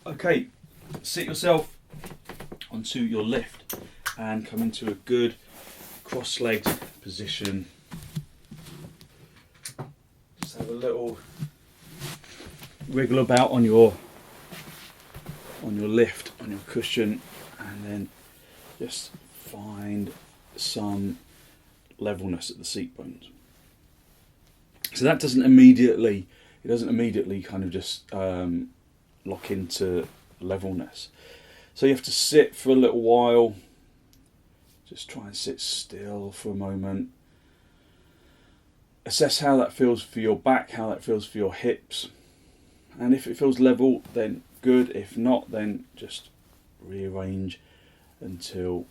Okay, sit yourself onto your lift and come into a good cross-legged position. Just have a little wriggle about on your lift, on your cushion, and then just find some levelness at the seat bones. So that doesn't immediately kind of just lock into levelness. So you have to sit for a little while. Just try and sit still for a moment. Assess how that feels for your back, how that feels for your hips. And if it feels level, then good. If not, then just rearrange until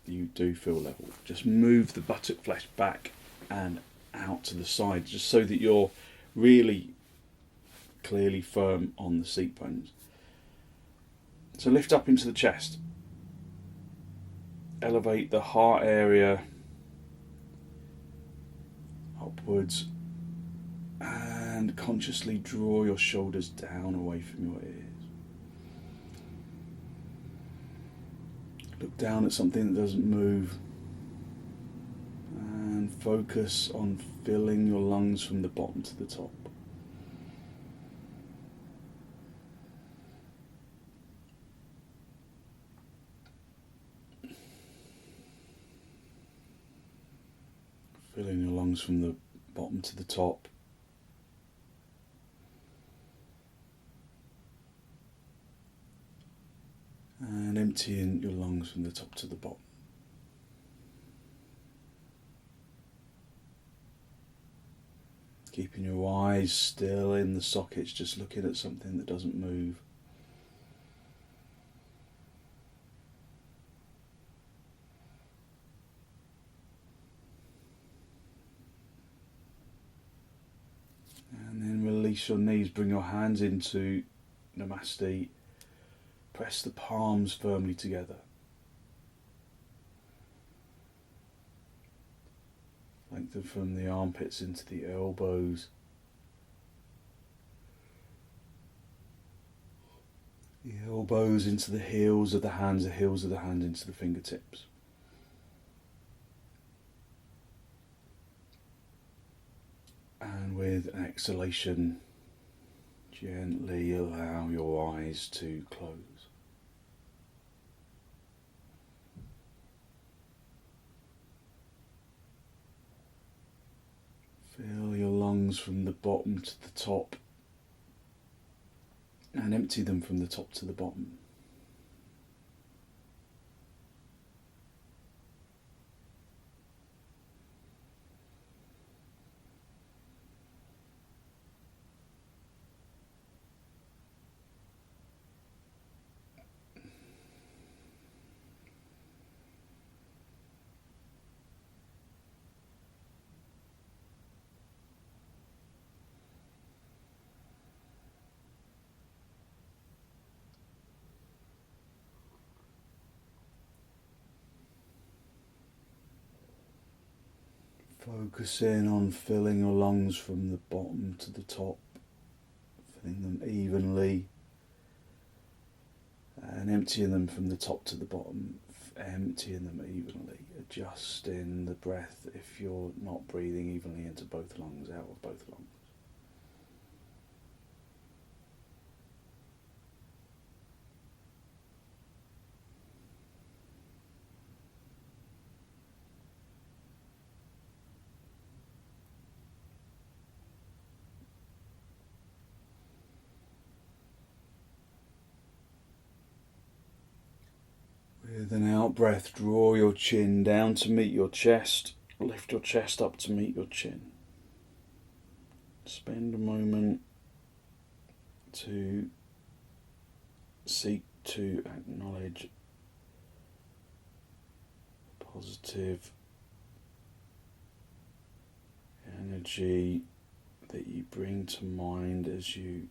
you do feel level. Just move the buttock flesh back and out to the side, just so that you're really clearly firm on the seat bones. So lift up into the chest. Elevate the heart area upwards and consciously draw your shoulders down away from your ears. Look down at something that doesn't move and focus on filling your lungs from the bottom to the top. Filling your lungs from the bottom to the top. And emptying your lungs from the top to the bottom. Keeping your eyes still in the sockets, just looking at something that doesn't move. And then release your knees, bring your hands into Namaste. Press the palms firmly together. Lengthen from the armpits into the elbows. The elbows into the heels of the hands into the fingertips. And with an exhalation, gently allow your eyes to close. Fill your lungs from the bottom to the top and empty them from the top to the bottom. Focusing on filling your lungs from the bottom to the top, filling them evenly and emptying them from the top to the bottom, emptying them evenly, adjusting the breath if you're not breathing evenly into both lungs, out of both lungs. With an out breath, draw your chin down to meet your chest, lift your chest up to meet your chin. Spend a moment to seek to acknowledge positive energy that you bring to mind as you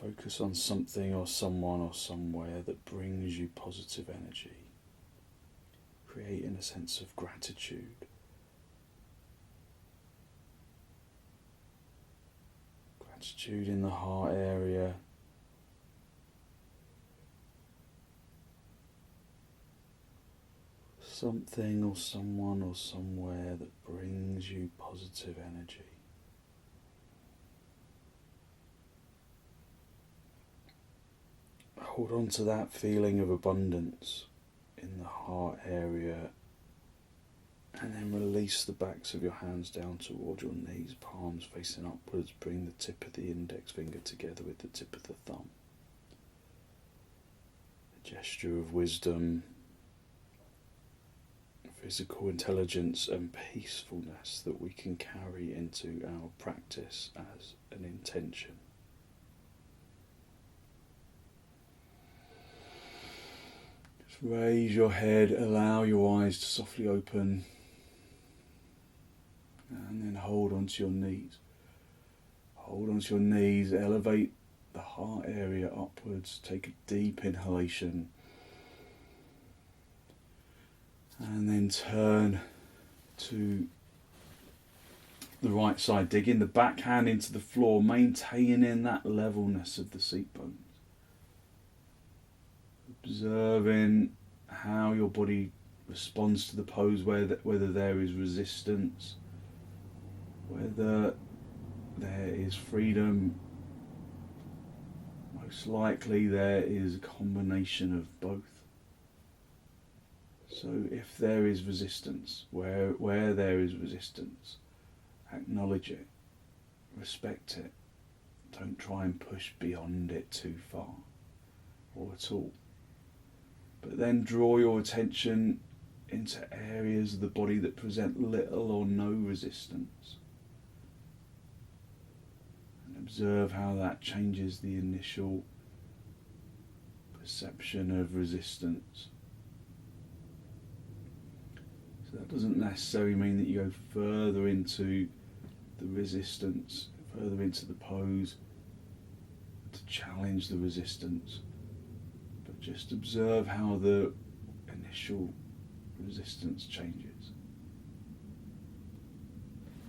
focus on something or someone or somewhere that brings you positive energy, creating a sense of gratitude. Gratitude in the heart area, something or someone or somewhere that brings you positive energy. Hold on to that feeling of abundance in the heart area, and then release the backs of your hands down toward your knees, palms facing upwards. Bring the tip of the index finger together with the tip of the thumb. A gesture of wisdom, physical intelligence and peacefulness that we can carry into our practice as an intention. Just raise your head, allow your eyes to softly open, and then hold onto your knees. Hold onto your knees, elevate the heart area upwards, take a deep inhalation, and then turn to the right side, digging the back hand into the floor, maintaining that levelness of the seat bones. Observing how your body responds to the pose, whether there is resistance, whether there is freedom. Most likely there is a combination of both. So if there is resistance, where there is resistance, acknowledge it, respect it. Don't try and push beyond it too far or at all. But then draw your attention into areas of the body that present little or no resistance. And observe how that changes the initial perception of resistance. So that doesn't necessarily mean that you go further into the resistance, further into the pose, to challenge the resistance. But just observe how the initial resistance changes.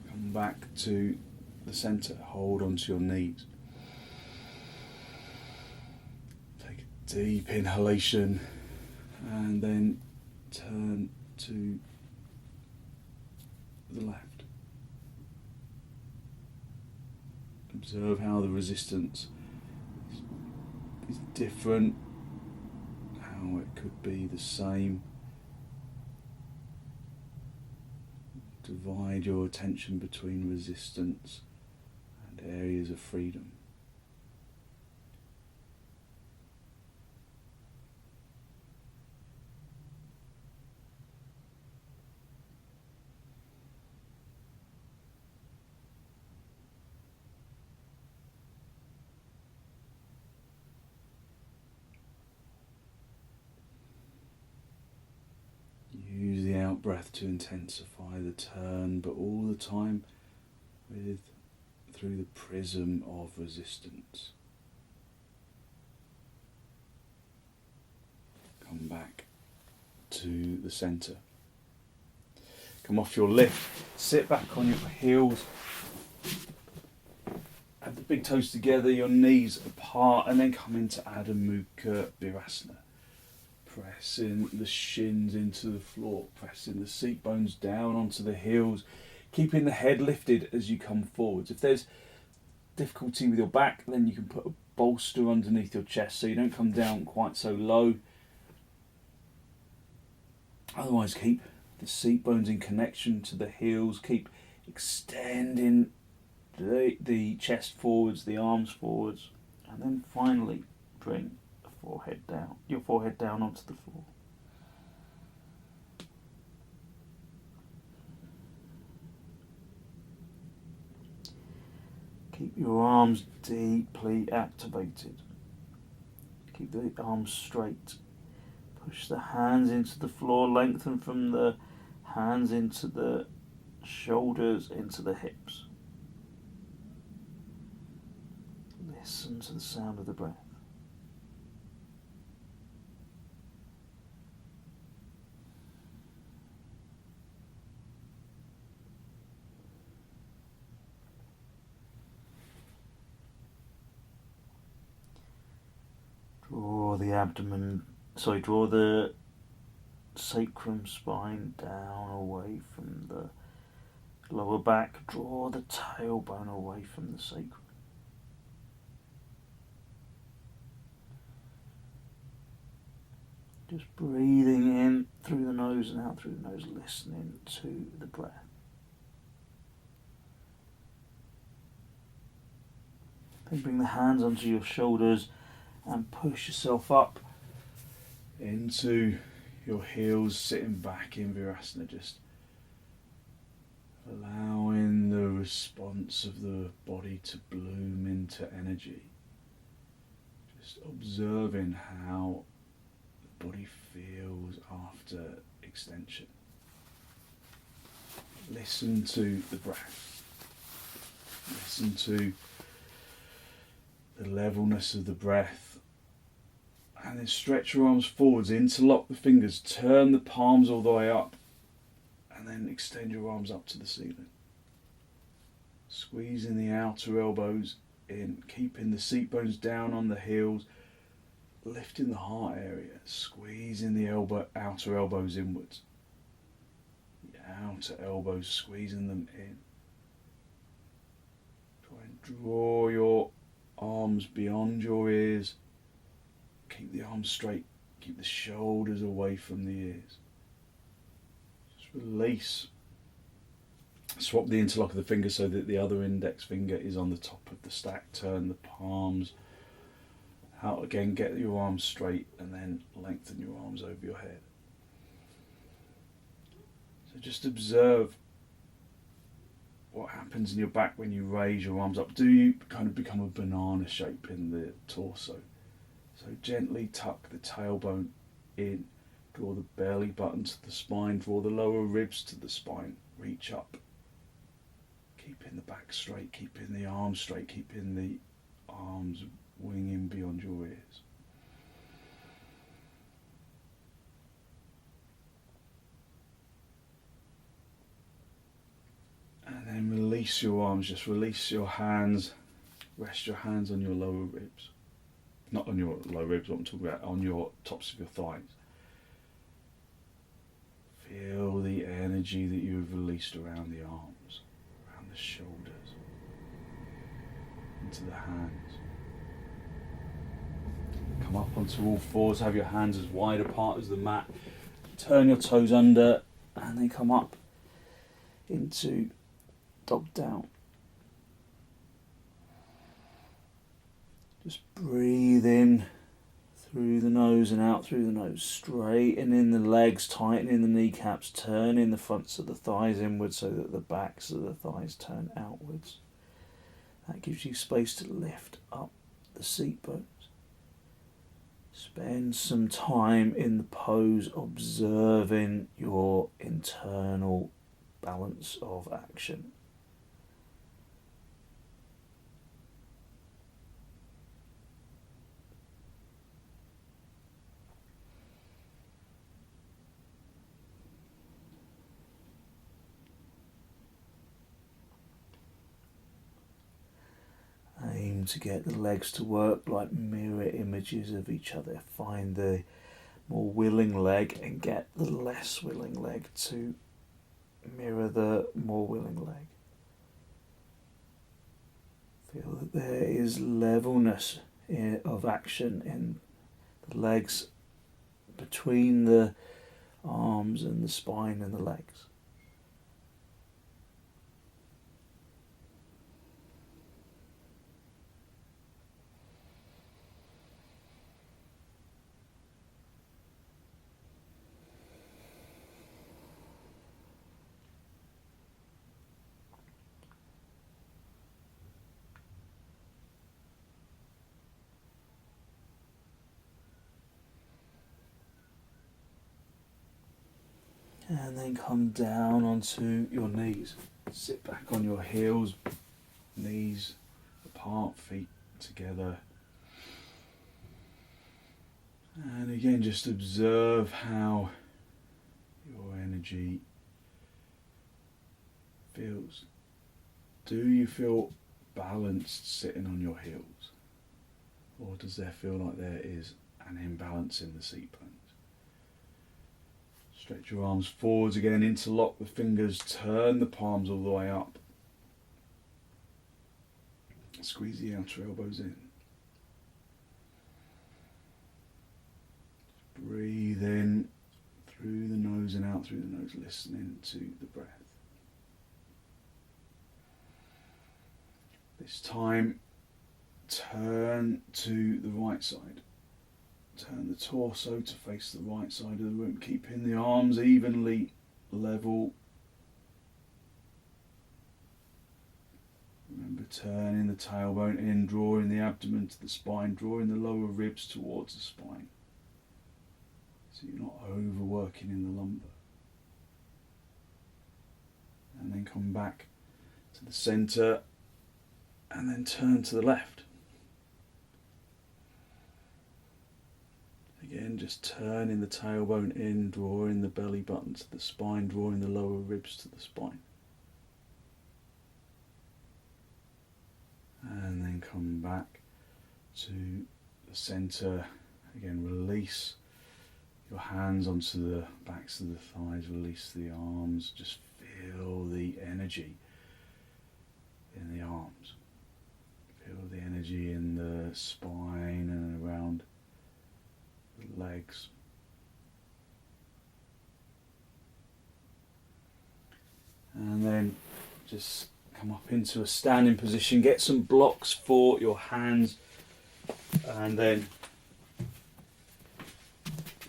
Come back to the centre, hold onto your knees. Take a deep inhalation and then turn to the left. Observe how the resistance is different, how it could be the same. Divide your attention between resistance and areas of freedom. Use the out breath to intensify the turn, but all the time through the prism of resistance. Come back to the centre. Come off your lift, sit back on your heels, have the big toes together, your knees apart, and then come into Adho Mukha Virasana. Pressing the shins into the floor, pressing the seat bones down onto the heels, keeping the head lifted as you come forwards. If there's difficulty with your back, then you can put a bolster underneath your chest so you don't come down quite so low. Otherwise, keep the seat bones in connection to the heels, keep extending the chest forwards, the arms forwards, and then finally bring your forehead down onto the floor. Keep your arms deeply activated. Keep the arms straight. Push the hands into the floor, lengthen from the hands into the shoulders, into the hips. Listen to the sound of the breath. Draw the sacrum spine down away from the lower back. Draw the tailbone away from the sacrum. Just breathing in through the nose and out through the nose, listening to the breath. Then bring the hands onto your shoulders and push yourself up into your heels, sitting back in Virasana, just allowing the response of the body to bloom into energy. Just observing how the body feels after extension. Listen to the breath. Listen to the levelness of the breath. And then stretch your arms forwards, interlock the fingers, turn the palms all the way up, and then extend your arms up to the ceiling. Squeezing the outer elbows in, keeping the seat bones down on the heels, lifting the heart area, squeezing the outer elbows inwards. The outer elbows, squeezing them in. Try and draw your arms beyond your ears. Keep the arms straight, keep the shoulders away from the ears. Just release. Swap the interlock of the fingers so that the other index finger is on the top of the stack. Turn the palms out again, get your arms straight, and then lengthen your arms over your head. So just observe what happens in your back when you raise your arms up. Do you kind of become a banana shape in the torso? So gently tuck the tailbone in, draw the belly button to the spine, draw the lower ribs to the spine, reach up. Keeping the back straight, keeping the arms straight, keeping the arms winging beyond your ears. And then release your arms, just release your hands, rest your hands on your lower ribs. Not on your lower ribs, what I'm talking about, on your tops of your thighs. Feel the energy that you've released around the arms, around the shoulders, into the hands. Come up onto all fours, have your hands as wide apart as the mat. Turn your toes under and then come up into dog down. Just breathe in through the nose and out through the nose. Straightening the legs, tightening the kneecaps, turning the fronts of the thighs inwards so that the backs of the thighs turn outwards. That gives you space to lift up the seat bones. Spend some time in the pose observing your internal balance of action. Aim to get the legs to work like mirror images of each other. Find the more willing leg and get the less willing leg to mirror the more willing leg. Feel that there is levelness of action in the legs between the arms and the spine and the legs. And then come down onto your knees. Sit back on your heels, knees apart, feet together. And again, just observe how your energy feels. Do you feel balanced sitting on your heels? Or does there feel like there is an imbalance in the seat bones? Stretch your arms forwards again, interlock the fingers, turn the palms all the way up. Squeeze the outer elbows in. Breathe in through the nose and out through the nose, listening to the breath. This time, turn to the right side. Turn the torso to face the right side of the room, keeping the arms evenly level. Remember, turning the tailbone in, drawing the abdomen to the spine, drawing the lower ribs towards the spine. So you're not overworking in the lumbar. And then come back to the centre and then turn to the left. Again, just turning the tailbone in, drawing the belly button to the spine, drawing the lower ribs to the spine. And then come back to the centre. Again, release your hands onto the backs of the thighs, release the arms, just feel the energy in the arms. Feel the energy in the spine and around the legs. And then just come up into a standing position, get some blocks for your hands, and then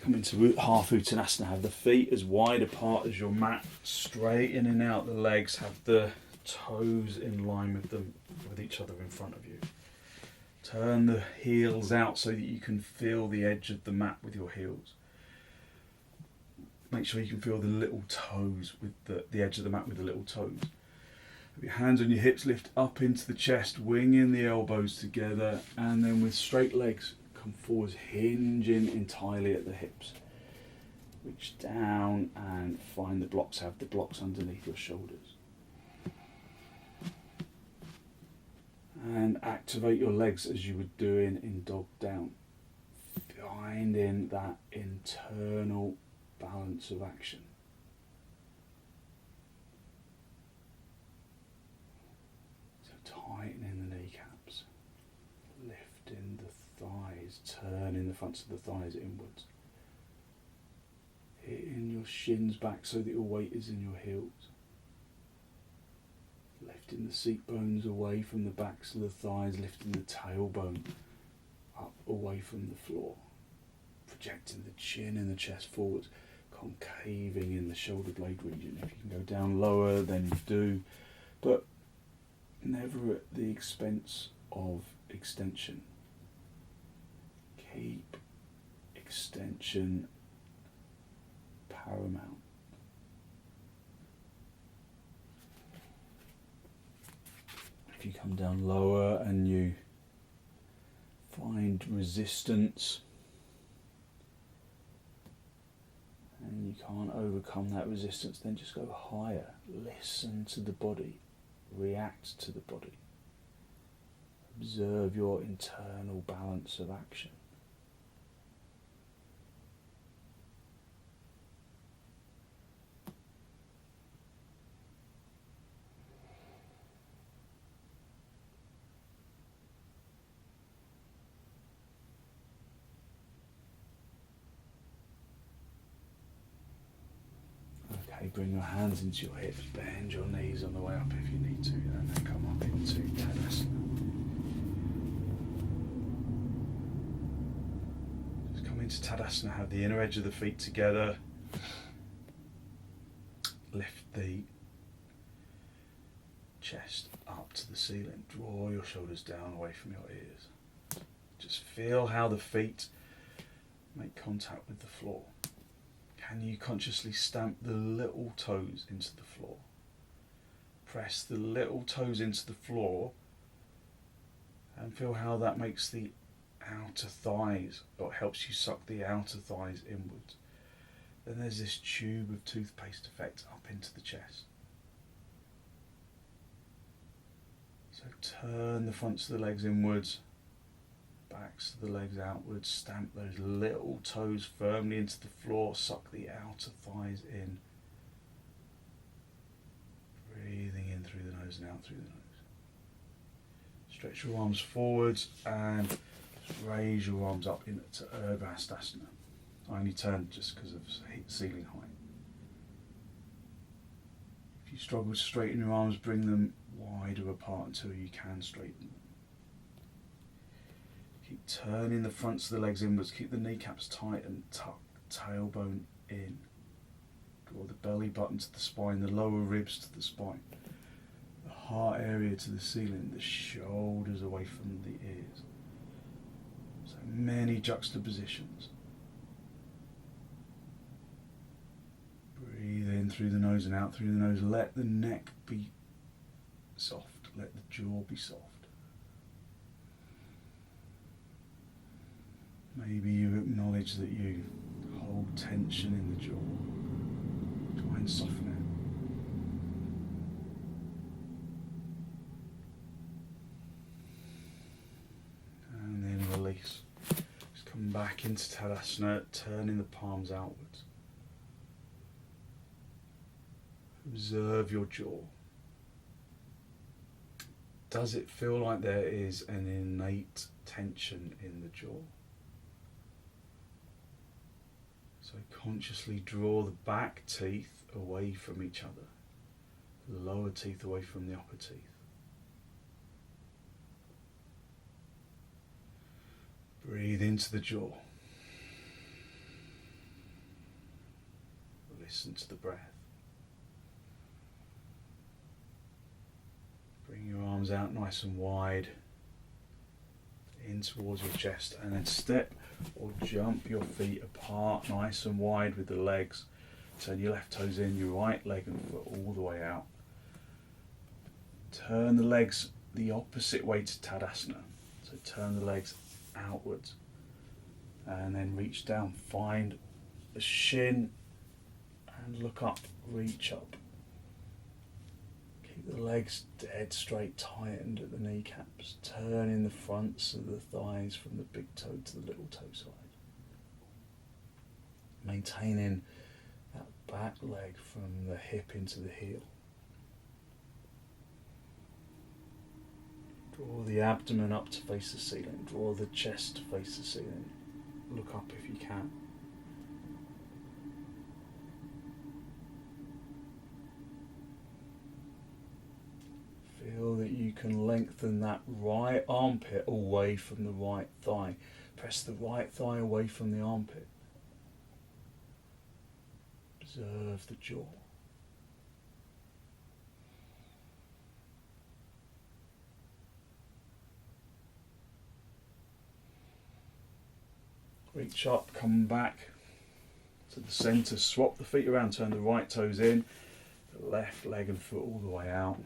come into half Uttanasana. Have the feet as wide apart as your mat, straightening out the legs, have the toes in line with each other in front of you. Turn the heels out so that you can feel the edge of the mat with your heels. Make sure you can feel the little toes with the edge of the mat with the little toes. Have your hands on your hips, lift up into the chest, winging the elbows together, and then with straight legs, come forwards, hinging entirely at the hips. Reach down and find the blocks, have the blocks underneath your shoulders. And activate your legs as you would do in dog down. Finding that internal balance of action. So tightening the kneecaps, lifting the thighs, turning the fronts of the thighs inwards. Hitting your shins back so that your weight is in your heels. Lifting the seat bones away from the backs of the thighs, lifting the tailbone up away from the floor. Projecting the chin and the chest forwards, concaving in the shoulder blade region. If you can go down lower, then you do, but never at the expense of extension. Keep extension paramount. If you come down lower and you find resistance and you can't overcome that resistance, then just go higher. Listen to the body, react to the body. Observe your internal balance of action. Bring your hands into your hips, bend your knees on the way up if you need to, and then come up into Tadasana. Just come into Tadasana, have the inner edge of the feet together, lift the chest up to the ceiling, draw your shoulders down away from your ears. Just feel how the feet make contact with the floor. Can you consciously stamp the little toes into the floor? Press the little toes into the floor and feel how that makes the outer thighs, or helps you suck the outer thighs inwards. Then there's this tube of toothpaste effect up into the chest. So turn the fronts of the legs inwards, backs of the legs outwards, stamp those little toes firmly into the floor, suck the outer thighs in. Breathing in through the nose and out through the nose. Stretch your arms forwards and just raise your arms up into Urdhva Hastasana. I only turned just because of ceiling height. If you struggle to straighten your arms, bring them wider apart until you can straighten them. Keep turning the fronts of the legs inwards, keep the kneecaps tight and tuck the tailbone in. Draw the belly button to the spine, the lower ribs to the spine, the heart area to the ceiling, the shoulders away from the ears. So many juxtapositions. Breathe in through the nose and out through the nose. Let the neck be soft, let the jaw be soft. Maybe you acknowledge that you hold tension in the jaw. Try and soften it. And then release. Just come back into Tadasana, turning the palms outwards. Observe your jaw. Does it feel like there is an innate tension in the jaw? So consciously draw the back teeth away from each other, the lower teeth away from the upper teeth. Breathe into the jaw. Listen to the breath. Bring your arms out nice and wide, in towards your chest, and then step or jump your feet apart nice and wide with the legs. Turn your left toes in, your right leg and foot all the way out. Turn the legs the opposite way to Tadasana. So turn the legs outwards and then reach down. Find the shin and look up, reach up. Keep the legs dead straight, tightened at the kneecaps. Turning the fronts of the thighs from the big toe to the little toe side. Maintaining that back leg from the hip into the heel. Draw the abdomen up to face the ceiling. Draw the chest to face the ceiling. Look up if you can. Feel that you can lengthen that right armpit away from the right thigh. Press the right thigh away from the armpit. Observe the jaw. Reach up, come back to the centre, swap the feet around, turn the right toes in, the left leg and foot all the way out.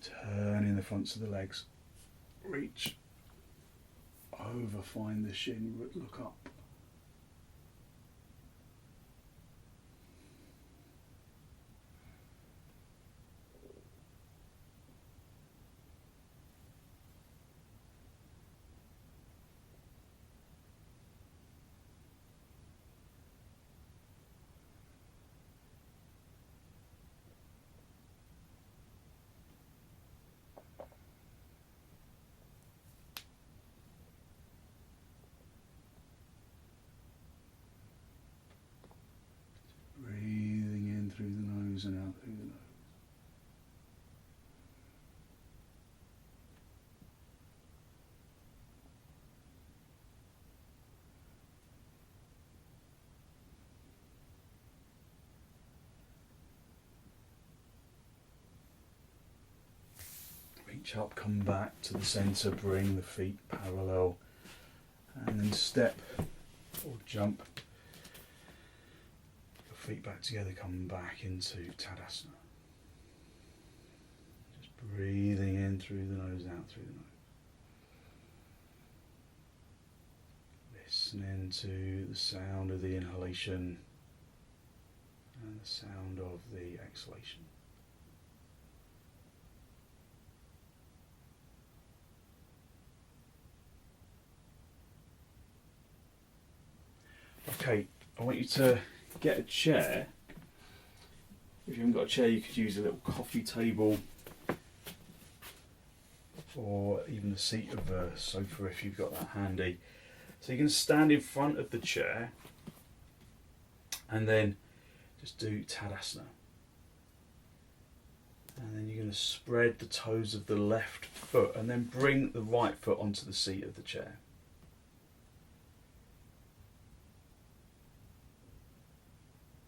Turning the fronts of the legs, reach over, find the shin, look up. Through the nose and out through the nose. Reach up, come back to the centre, bring the feet parallel, and then step or jump. Feet back together, come back into Tadasana. Just breathing in through the nose, out through the nose. Listening to the sound of the inhalation and the sound of the exhalation. Okay, I want you to get a chair. If you haven't got a chair, you could use a little coffee table or even the seat of a sofa if you've got that handy. So you can stand in front of the chair and then just do Tadasana. And then you're going to spread the toes of the left foot and then bring the right foot onto the seat of the chair.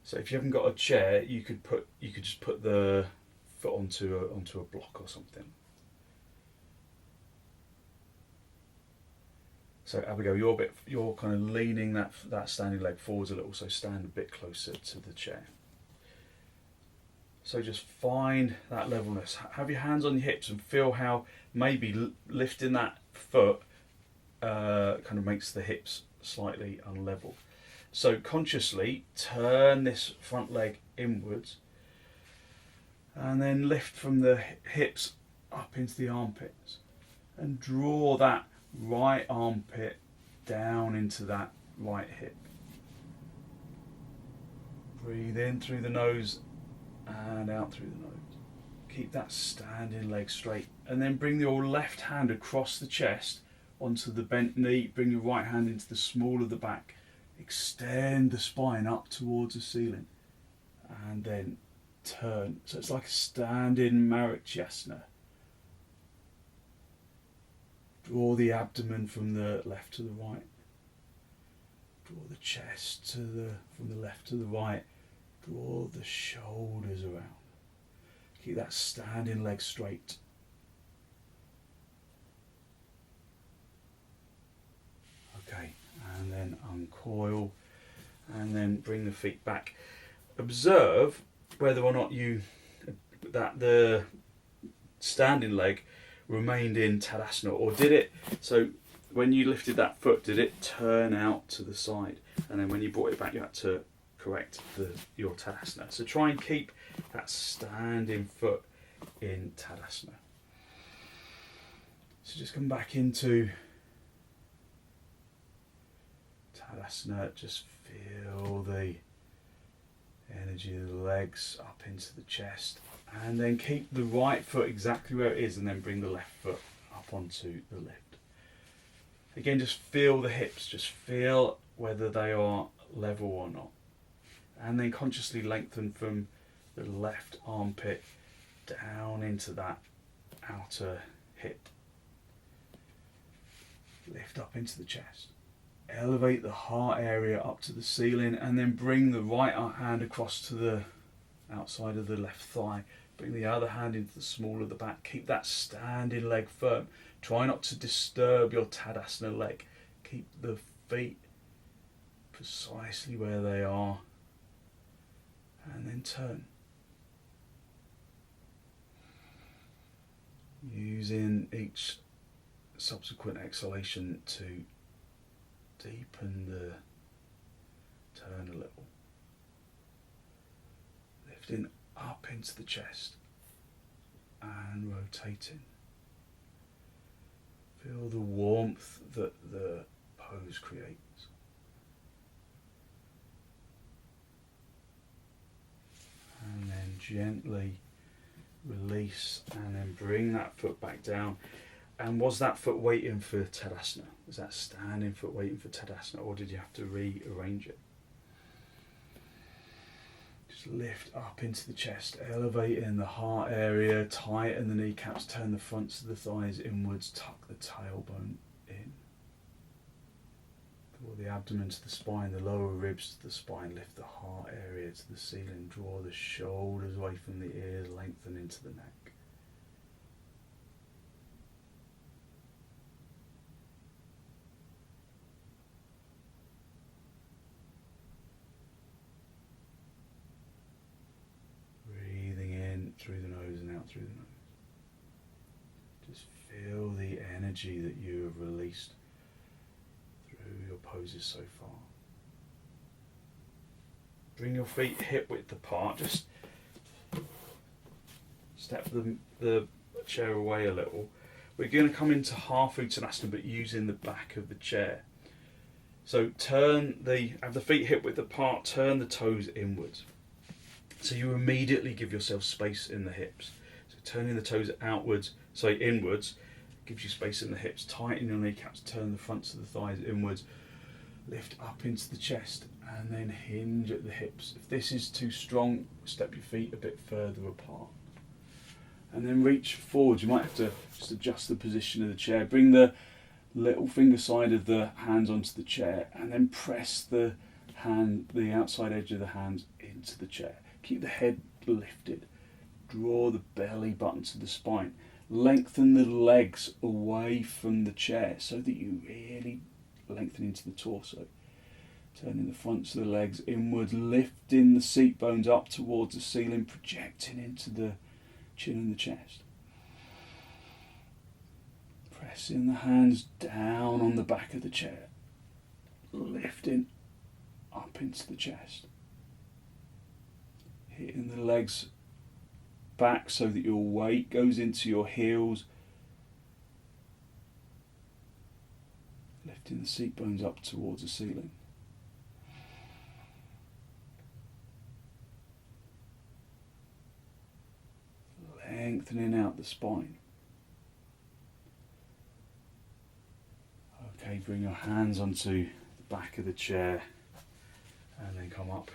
So if you haven't got a chair, you could just put the foot onto a block or something. So Abigail, you're kind of leaning that standing leg forwards a little, so stand a bit closer to the chair. So just find that levelness. Have your hands on your hips and feel how maybe lifting that foot kind of makes the hips slightly unlevel. So consciously turn this front leg inwards and then lift from the hips up into the armpits and draw that right armpit down into that right hip. Breathe in through the nose and out through the nose. Keep that standing leg straight and then bring your left hand across the chest onto the bent knee. Bring your right hand into the small of the back. Extend the spine up towards the ceiling and then turn. So it's like a standing Marichyasana. Draw the abdomen from the left to the right. Draw the chest from the left to the right. Draw the shoulders around. Keep that standing leg straight. Okay, and then uncoil and then bring the feet back. Observe whether or not the standing leg remained in Tadasana, or did it, so when you lifted that foot, did it turn out to the side? And then when you brought it back, you had to correct your Tadasana. So try and keep that standing foot in Tadasana. So just come back into Tadasana, just feel the energy of the legs up into the chest, and then keep the right foot exactly where it is and then bring the left foot up onto the lift. Again, just feel the hips, just feel whether they are level or not, and then consciously lengthen from the left armpit down into that outer hip. Lift up into the chest. Elevate the heart area up to the ceiling and then bring the right hand across to the outside of the left thigh. Bring the other hand into the small of the back. Keep that standing leg firm. Try not to disturb your Tadasana leg. Keep the feet precisely where they are and then turn. Using each subsequent exhalation to deepen the turn a little. Lifting up into the chest and rotating. Feel the warmth that the pose creates. And then gently release and then bring that foot back down. And was that foot waiting for Tadasana? Was that standing foot waiting for Tadasana, or did you have to rearrange it? Just lift up into the chest, elevating the heart area, tighten the kneecaps, turn the fronts of the thighs inwards, tuck the tailbone in. Draw the abdomen to the spine, the lower ribs to the spine, lift the heart area to the ceiling, draw the shoulders away from the ears, lengthen into the neck. Through the nose and out through the nose. Just feel the energy that you have released through your poses so far. Bring your feet hip width apart. Just step the chair away a little. We're going to come into half Uttanasana, but using the back of the chair. So have the feet hip width apart, turn the toes inwards. So you immediately give yourself space in the hips. So turning the toes inwards, gives you space in the hips. Tighten your kneecaps, turn the fronts of the thighs inwards, lift up into the chest, and then hinge at the hips. If this is too strong, step your feet a bit further apart. And then reach forward. You might have to just adjust the position of the chair. Bring the little finger side of the hands onto the chair, and then press the outside edge of the hands into the chair. Keep the head lifted. Draw the belly button to the spine. Lengthen the legs away from the chair so that you really lengthen into the torso. Turning the fronts of the legs inward, lifting the seat bones up towards the ceiling, projecting into the chin and the chest. Pressing the hands down on the back of the chair, lifting up into the chest. Hitting the legs back so that your weight goes into your heels. Lifting the seat bones up towards the ceiling. Lengthening out the spine. Okay, bring your hands onto the back of the chair and then come back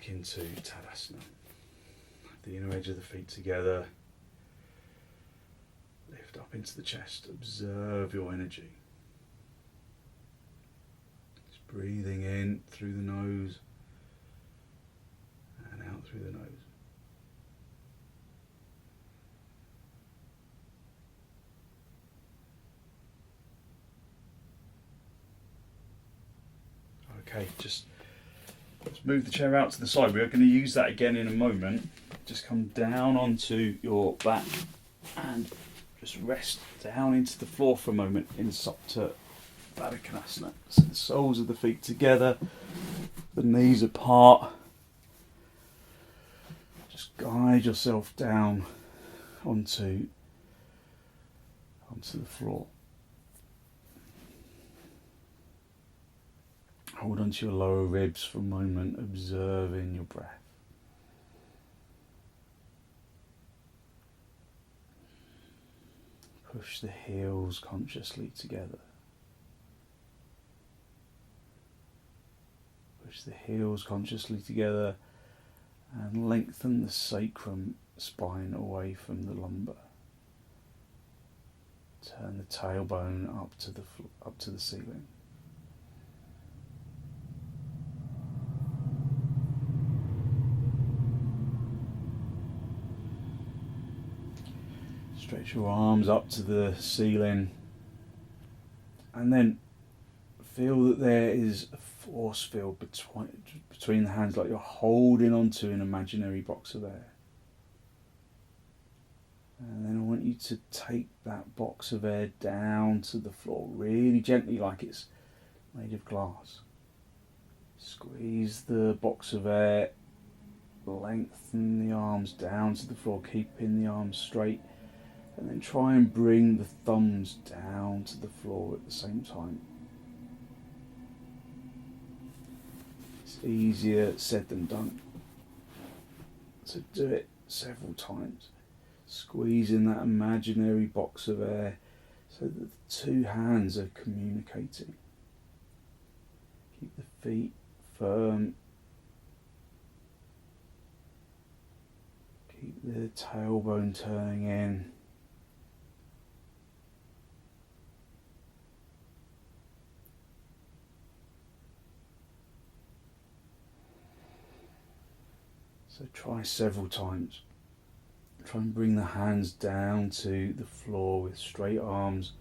into Tadasana. The inner edge of the feet together. Lift up into the chest. Observe your energy. Just breathing in through the nose and out through the nose. Okay, let's move the chair out to the side. We're going to use that again in a moment. Just come down onto your back and just rest down into the floor for a moment in Supta Baddha Konasana. So the soles of the feet together, the knees apart. Just guide yourself down onto the floor. Hold onto your lower ribs for a moment, observing your breath. Push the heels consciously together. Push the heels consciously together and lengthen the sacrum spine away from the lumbar. Turn the tailbone up to the ceiling. Stretch your arms up to the ceiling and then feel that there is a force field between the hands, like you're holding onto an imaginary box of air. And then I want you to take that box of air down to the floor, really gently, like it's made of glass. Squeeze the box of air, lengthen the arms down to the floor, keeping the arms straight. And then try and bring the thumbs down to the floor at the same time. It's easier said than done. So do it several times. Squeezing that imaginary box of air so that the two hands are communicating. Keep the feet firm. Keep the tailbone turning in. So try several times. Try and bring the hands down to the floor with straight arms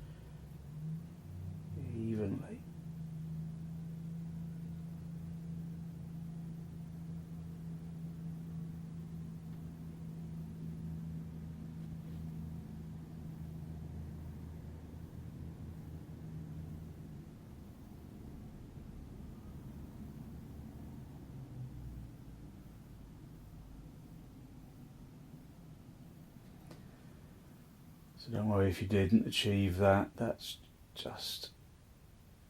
evenly. So don't worry if you didn't achieve that, that's just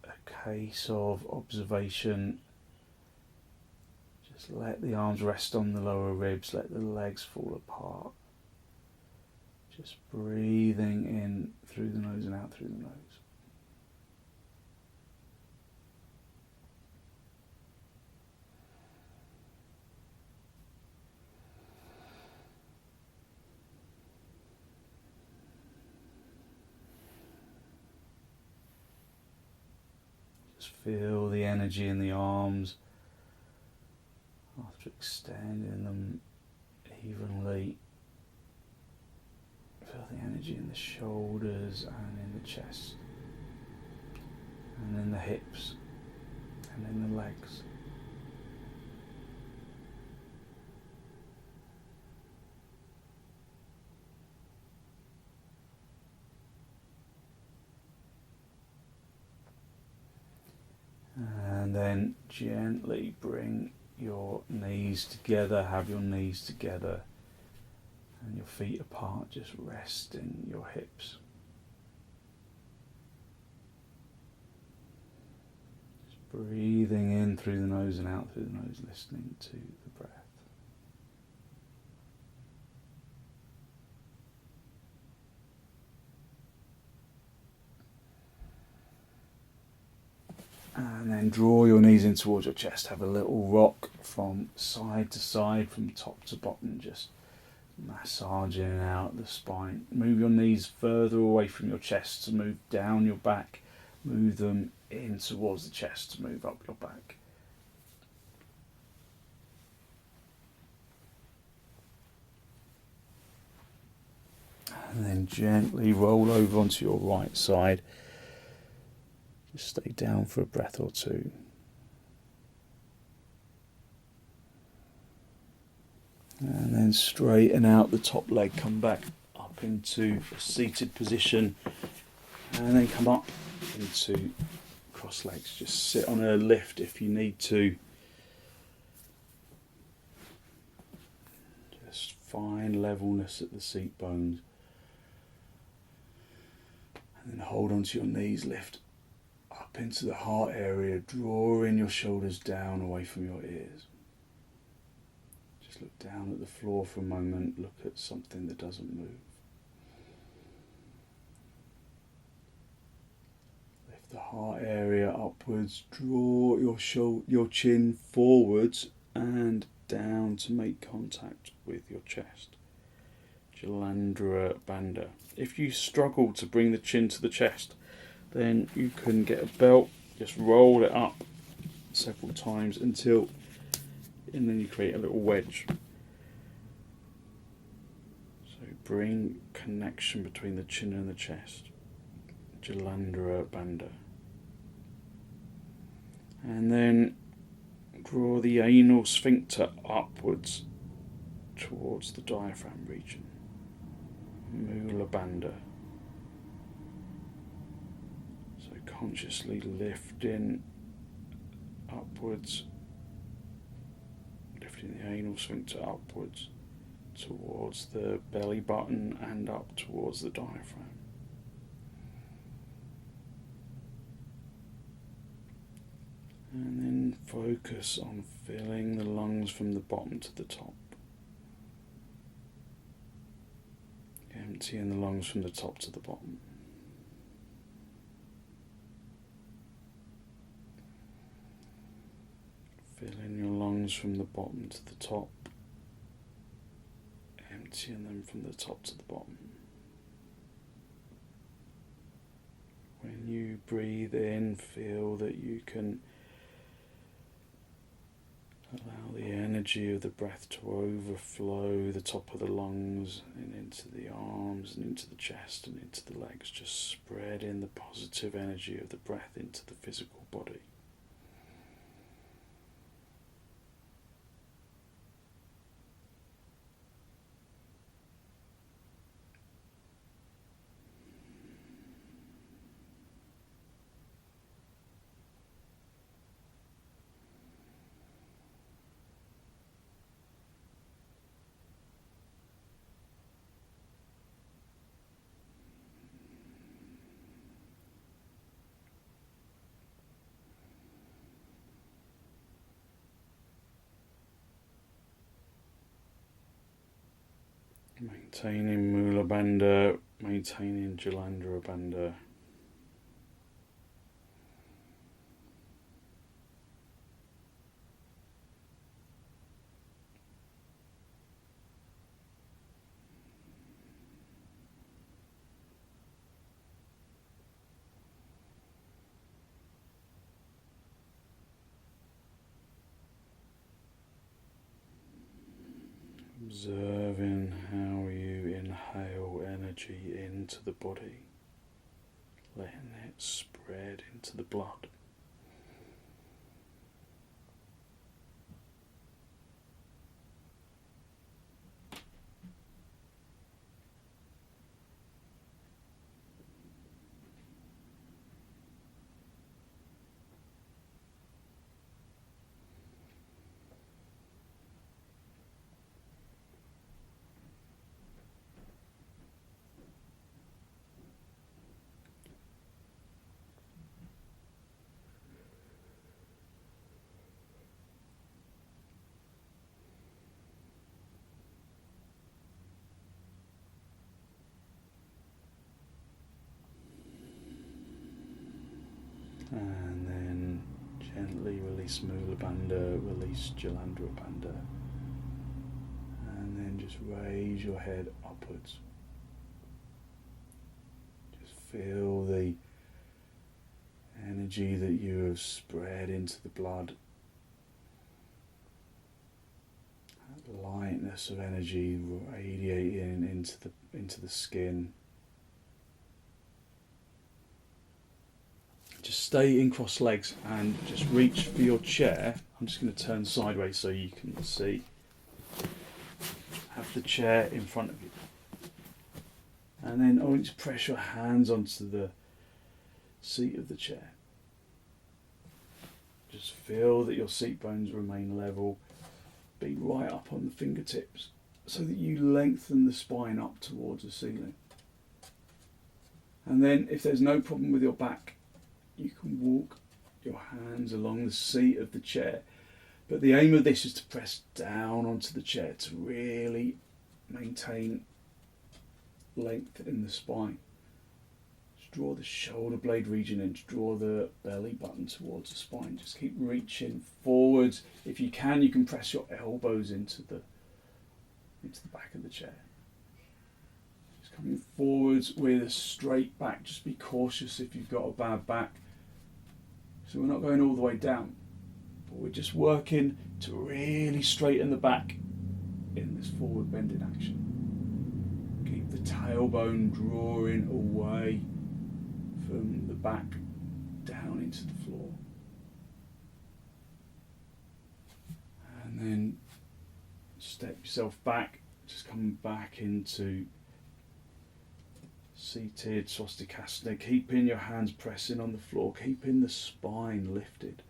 a case of observation. Just let the arms rest on the lower ribs, let the legs fall apart. Just breathing in through the nose and out through the nose. Just feel the energy in the arms after extending them evenly. Feel the energy in the shoulders and in the chest, and in the hips, and in the legs. And then gently bring your knees together, have your knees together and your feet apart, just resting your hips. Just breathing in through the nose and out through the nose, listening to the breath. And then draw your knees in towards your chest. Have a little rock from side to side, from top to bottom, just massaging out the spine. Move your knees further away from your chest to move down your back. Move them in towards the chest to move up your back. And then gently roll over onto your right side. Just stay down for a breath or two. And then straighten out the top leg, come back up into a seated position, and then come up into cross legs. Just sit on a lift if you need to. Just find levelness at the seat bones. And then hold onto your knees, lift up into the heart area, drawing your shoulders down away from your ears. Just look down at the floor for a moment, look at something that doesn't move. Lift the heart area upwards, draw your chin forwards and down to make contact with your chest. Jalandhara Bandha. If you struggle to bring the chin to the chest, then you can get a belt, just roll it up several times and then you create a little wedge. So bring connection between the chin and the chest. Jalandhara Bandha. And then draw the anal sphincter upwards towards the diaphragm region. Mula Bandha. So consciously lifting upwards, lifting the anal sphincter upwards towards the belly button and up towards the diaphragm. And then focus on filling the lungs from the bottom to the top. Emptying the lungs from the top to the bottom. Filling your lungs from the bottom to the top. Emptying them from the top to the bottom. When you breathe in, feel that you can allow the energy of the breath to overflow the top of the lungs and into the arms and into the chest and into the legs, just spreading the positive energy of the breath into the physical body. Maintaining Mula Bandha, maintaining Jalandhara Bandha. Observing how you inhale energy into the body, letting it spread into the blood. And then gently release Mula Bandha, release Jalandhara Bandha. And then just raise your head upwards. Just feel the energy that you have spread into the blood. That lightness of energy radiating into the skin. Just stay in cross legs and just reach for your chair. I'm just going to turn sideways so you can see. Have the chair in front of you. And then I want you to press your hands onto the seat of the chair. Just feel that your seat bones remain level. Be right up on the fingertips so that you lengthen the spine up towards the ceiling. And then if there's no problem with your back, you can walk your hands along the seat of the chair. But the aim of this is to press down onto the chair to really maintain length in the spine. Just draw the shoulder blade region in, just draw the belly button towards the spine. Just keep reaching forwards. If you can press your elbows into the back of the chair. Just coming forwards with a straight back. Just be cautious if you've got a bad back. So we're not going all the way down, but we're just working to really straighten the back in this forward bending action. Keep the tailbone drawing away from the back down into the floor. And then step yourself back, just come back into seated Swastikasana, keeping your hands pressing on the floor, keeping the spine lifted.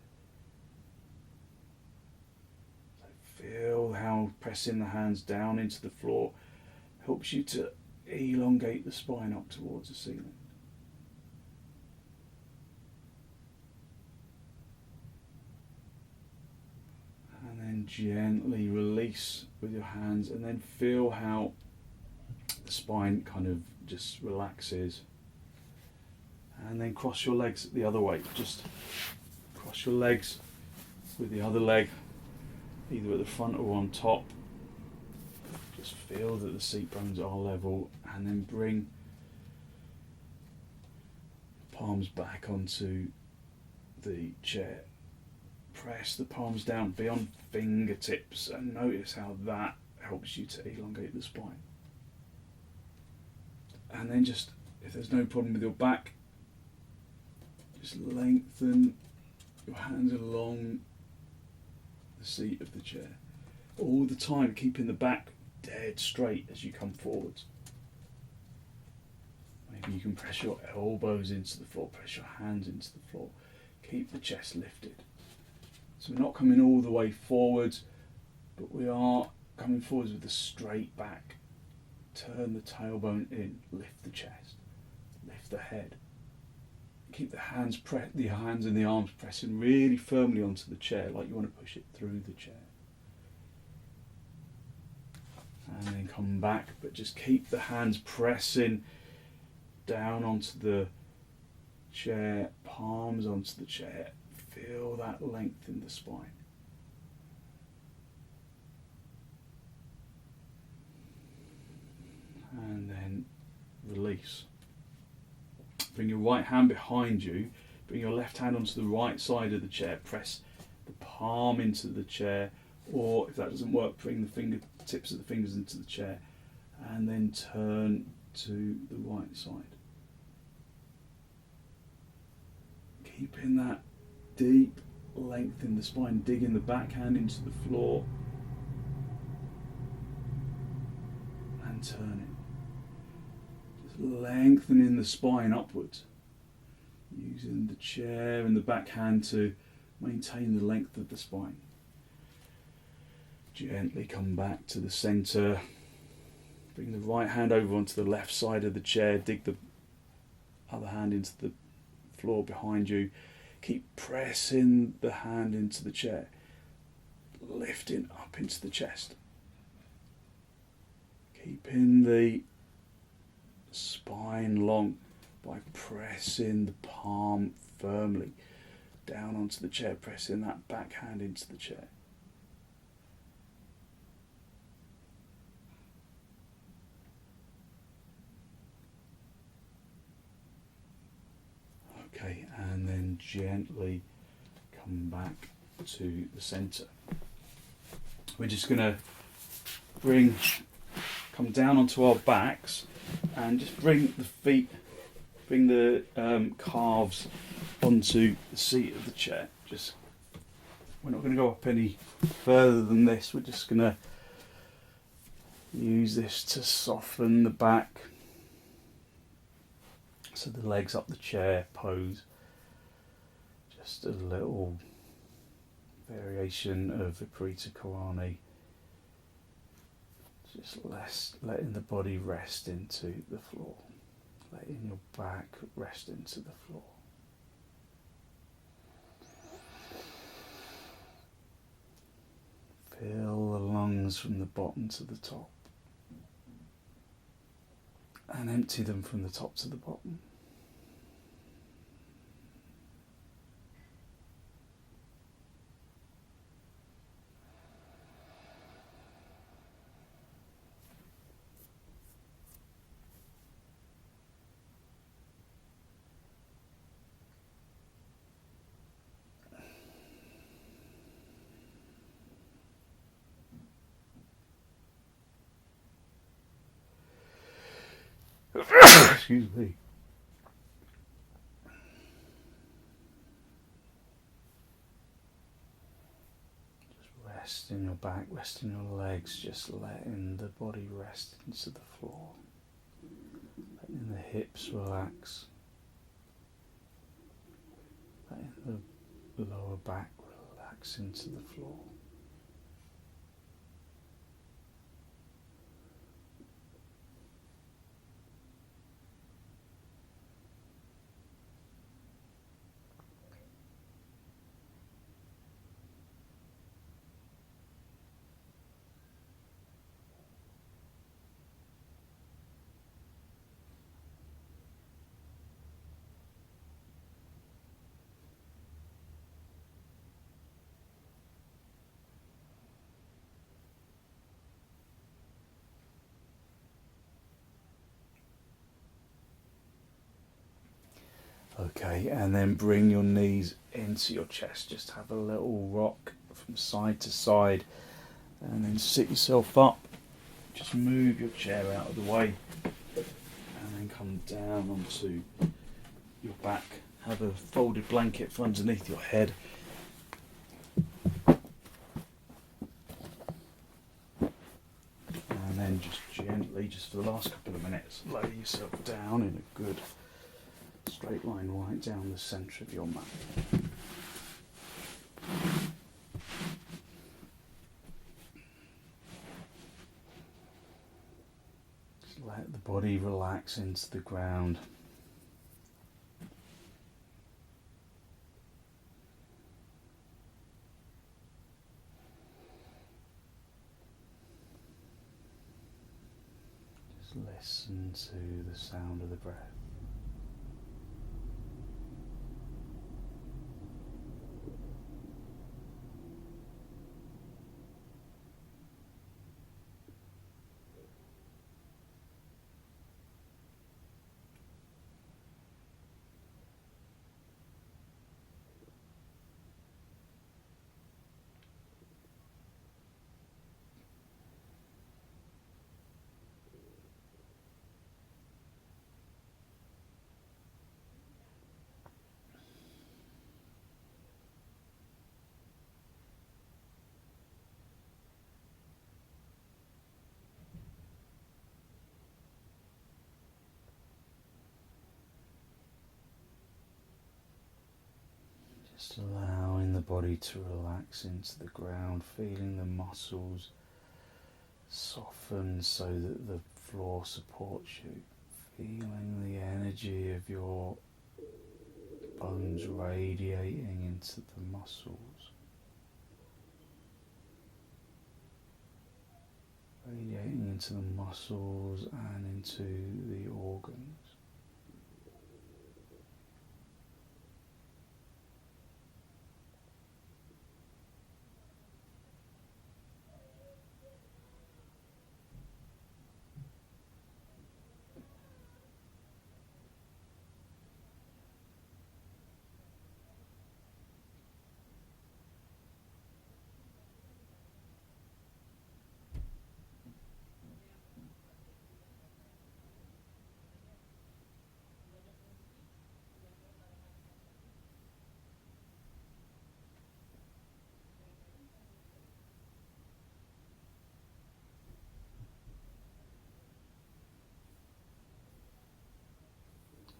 So feel how pressing the hands down into the floor helps you to elongate the spine up towards the ceiling. And then gently release with your hands, and then feel how the spine kind of just relaxes. And then cross your legs the other way. Just cross your legs with the other leg, either at the front or on top. Just feel that the seat bones are level, and then bring palms back onto the chair. Press the palms down beyond fingertips and notice how that helps you to elongate the spine. And then just, if there's no problem with your back, just lengthen your hands along the seat of the chair. All the time keeping the back dead straight as you come forwards. Maybe you can press your elbows into the floor, press your hands into the floor. Keep the chest lifted. So we're not coming all the way forwards, but we are coming forwards with a straight back. Turn the tailbone in, lift the chest, lift the head. Keep the hands and the arms pressing really firmly onto the chair, like you want to push it through the chair. And then come back, but just keep the hands pressing down onto the chair, palms onto the chair. Feel that length in the spine. And then release. Bring your right hand behind you, bring your left hand onto the right side of the chair, press the palm into the chair, or if that doesn't work, bring the fingertips of the fingers into the chair, and then turn to the right side. Keeping that deep length in the spine, digging the backhand into the floor, and turning. Just lengthening the spine upwards, using the chair and the backhand to maintain the length of the spine. Gently come back to the centre. Bring the right hand over onto the left side of the chair. Dig the other hand into the floor behind you. Keep pressing the hand into the chair. Lifting up into the chest. Keeping the spine long by pressing the palm firmly down onto the chair. Pressing that back hand into the chair. Okay, and then gently come back to the centre. We're just going to come down onto our backs and just bring the feet, bring the calves onto the seat of the chair. We're not going to go up any further than this. We're just going to use this to soften the back. So the legs up the chair pose. Just a little variation of Viparita Karani. Just letting the body rest into the floor. Letting your back rest into the floor. Fill the lungs from the bottom to the top. And empty them from the top to the bottom. Excuse me. Just resting your back, resting your legs, just letting the body rest into the floor. Letting the hips relax. Letting the lower back relax into the floor. Okay, and then bring your knees into your chest. Just have a little rock from side to side and then sit yourself up. Just move your chair out of the way and then come down onto your back. Have a folded blanket for underneath your head. And then just gently, just for the last couple of minutes, lay yourself down in a good straight line right down the centre of your mat. Just let the body relax into the ground. Just listen to the sound of the breath. Just allowing the body to relax into the ground, feeling the muscles soften so that the floor supports you, feeling the energy of your bones radiating into the muscles, and into the organs.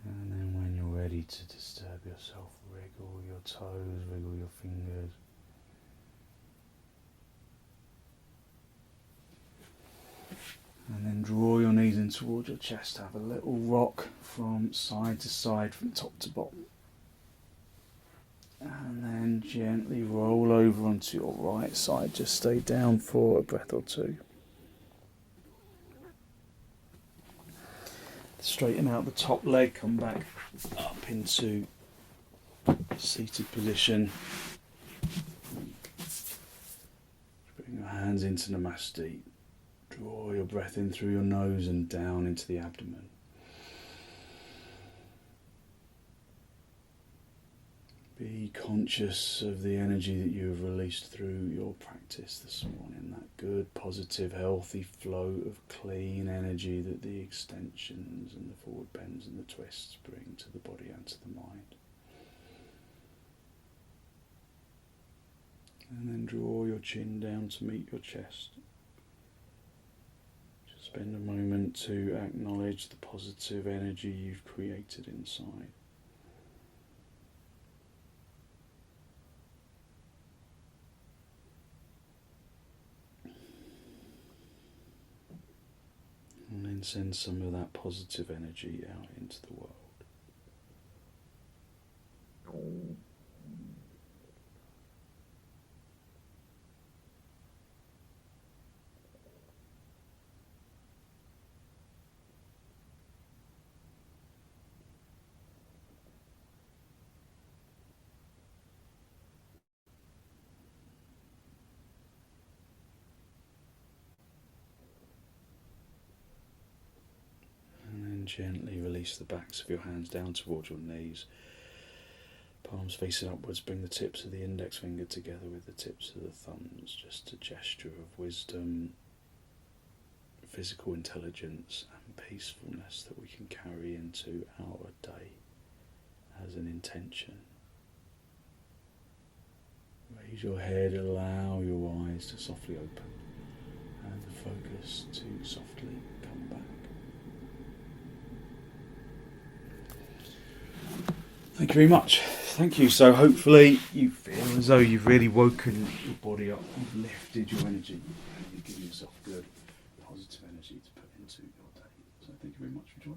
And then when you're ready to disturb yourself, wriggle your toes, wriggle your fingers. And then draw your knees in towards your chest. Have a little rock from side to side, from top to bottom. And then gently roll over onto your right side. Just stay down for a breath or two. Straighten out the top leg, come back up into seated position. Bring your hands into Namaste. Draw your breath in through your nose and down into the abdomen. Be conscious of the energy that you have released through your practice this morning, that good, positive, healthy flow of clean energy that the extensions and the forward bends and the twists bring to the body and to the mind. And then draw your chin down to meet your chest. Just spend a moment to acknowledge the positive energy you've created inside. And then send some of that positive energy out into the world. Gently release the backs of your hands down towards your knees. Palms facing upwards, bring the tips of the index finger together with the tips of the thumbs. Just a gesture of wisdom, physical intelligence and peacefulness that we can carry into our day as an intention. Raise your head, allow your eyes to softly open and the focus to softly come back. Thank you very much. Thank you. So hopefully you feel as though you've really woken your body up, you've lifted your energy, and you've given yourself good, positive energy to put into your day. So thank you very much for joining.